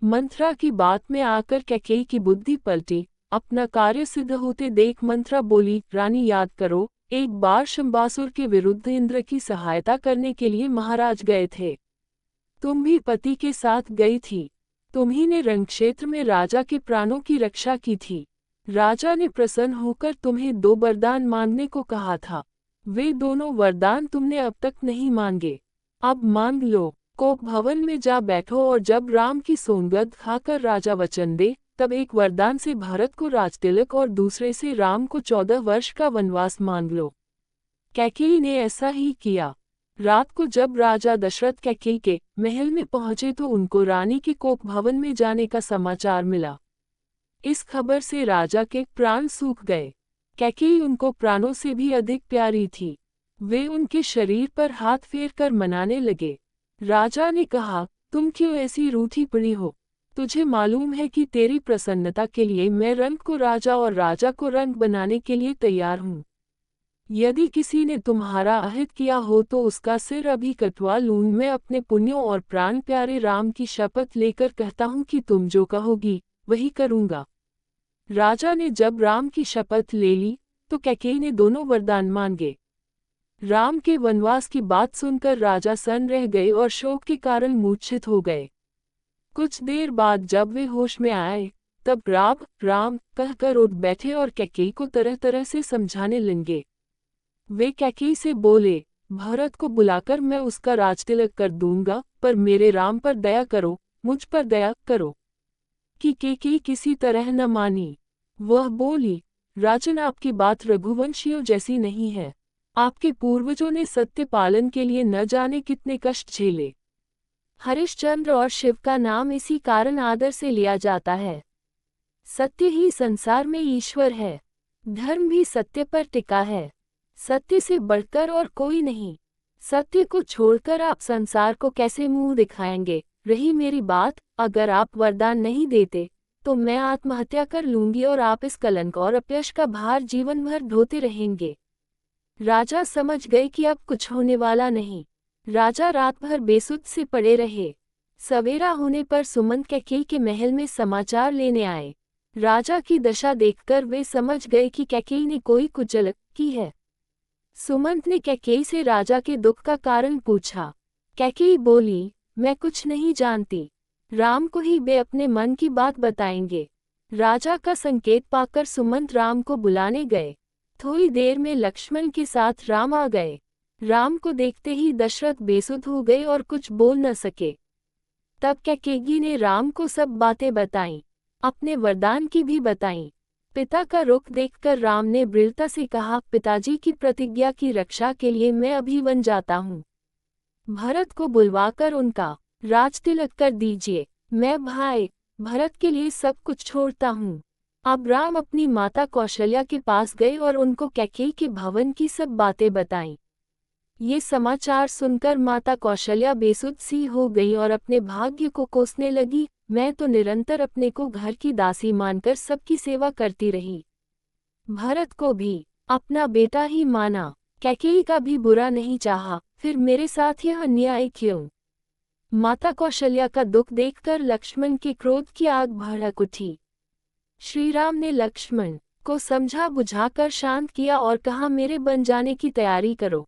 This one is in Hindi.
मंथरा की बात में आकर कैकेयी की बुद्धि पलटी। अपना कार्य सिद्ध होते देख मंथरा बोली, रानी याद करो, एक बार शंबासुर के विरुद्ध इंद्र की सहायता करने के लिए महाराज गए थे। तुम भी पति के साथ गई थी। तुम्ही ने रणक्षेत्र में राजा के प्राणों की रक्षा की थी। राजा ने प्रसन्न होकर तुम्हें 2 वरदान मांगने को कहा था। वे दोनों वरदान तुमने अब तक नहीं मांगे। अब मांग लो। कोप भवन में जा बैठो और जब राम की सोनगद खाकर राजा वचन दे, तब एक वरदान से भरत को राजतिलक और दूसरे से राम को 14 वर्ष का वनवास मांग लो। कैकेयी ने ऐसा ही किया। रात को जब राजा दशरथ कैकेयी के महल में पहुंचे तो उनको रानी के कोप भवन में जाने का समाचार मिला। इस खबर से राजा के प्राण सूख गए। कैकेयी उनको प्राणों से भी अधिक प्यारी थी। वे उनके शरीर पर हाथ फेर कर मनाने लगे। राजा ने कहा, तुम क्यों ऐसी रूठी पड़ी हो? तुझे मालूम है कि तेरी प्रसन्नता के लिए मैं रंग को राजा और राजा को रंग बनाने के लिए तैयार हूँ। यदि किसी ने तुम्हारा अहित किया हो तो उसका सिर अभी कटवा लूँ। मैं अपने पुण्यों और प्राण प्यारे राम की शपथ लेकर कहता हूँ कि तुम जो कहोगी वही करूँगा। राजा ने जब राम की शपथ ले ली तो कैकेयी ने दोनों वरदान मांगे। राम के वनवास की बात सुनकर राजा सन्न रह गए और शोक के कारण मूर्छित हो गए। कुछ देर बाद जब वे होश में आए तब राम राम कहकर उठ बैठे और कैकेयी को तरह तरह से समझाने लगे। वे कैकेयी से बोले, भरत को बुलाकर मैं उसका राजतिलक कर दूंगा, पर मेरे राम पर दया करो, मुझ पर दया करो। कि कैकेयी किसी तरह न मानी। वह बोली, राजन आपकी बात रघुवंशियों जैसी नहीं है। आपके पूर्वजों ने सत्य पालन के लिए न जाने कितने कष्ट झेले। हरिश्चंद्र और शिव का नाम इसी कारण आदर से लिया जाता है। सत्य ही संसार में ईश्वर है। धर्म भी सत्य पर टिका है। सत्य से बढ़कर और कोई नहीं। सत्य को छोड़कर आप संसार को कैसे मुंह दिखाएंगे? रही मेरी बात, अगर आप वरदान नहीं देते तो मैं आत्महत्या कर लूंगी और आप इस कलंक और अपयश का भार जीवन भर ढोते रहेंगे। राजा समझ गए कि अब कुछ होने वाला नहीं। राजा रात भर बेसुध से पड़े रहे। सवेरा होने पर सुमंत कैकेयी के महल में समाचार लेने आए। राजा की दशा देखकर वे समझ गए कि कैकेयी ने कोई कुचल की है। सुमंत ने कैकेयी से राजा के दुख का कारण पूछा। कैकेयी बोली, मैं कुछ नहीं जानती। राम को ही वे अपने मन की बात बताएंगे। राजा का संकेत पाकर सुमंत राम को बुलाने गए। थोड़ी देर में लक्ष्मण के साथ राम आ गए। राम को देखते ही दशरथ बेसुध हो गए और कुछ बोल न सके। तब कैकेयी ने राम को सब बातें बताईं, अपने वरदान की भी बताईं। पिता का रुख देखकर राम ने दृढ़ता से कहा, पिताजी की प्रतिज्ञा की रक्षा के लिए मैं अभी वन जाता हूँ। भरत को बुलवाकर उनका राजतिलक कर दीजिए। मैं भाई भरत के लिए सब कुछ छोड़ता हूँ। अब राम अपनी माता कौशल्या के पास गए और उनको कैकेयी के भवन की सब बातें बताईं। ये समाचार सुनकर माता कौशल्या बेसुध सी हो गई और अपने भाग्य को कोसने लगी। मैं तो निरंतर अपने को घर की दासी मानकर सबकी सेवा करती रही। भरत को भी अपना बेटा ही माना। कैकेयी का भी बुरा नहीं चाहा, फिर मेरे साथ यह अन्याय क्यों? माता कौशल्या का दुख देखकर लक्ष्मण के क्रोध की आग भड़क उठी। श्री राम ने लक्ष्मण को समझा बुझाकर शांत किया और कहा, मेरे बन जाने की तैयारी करो।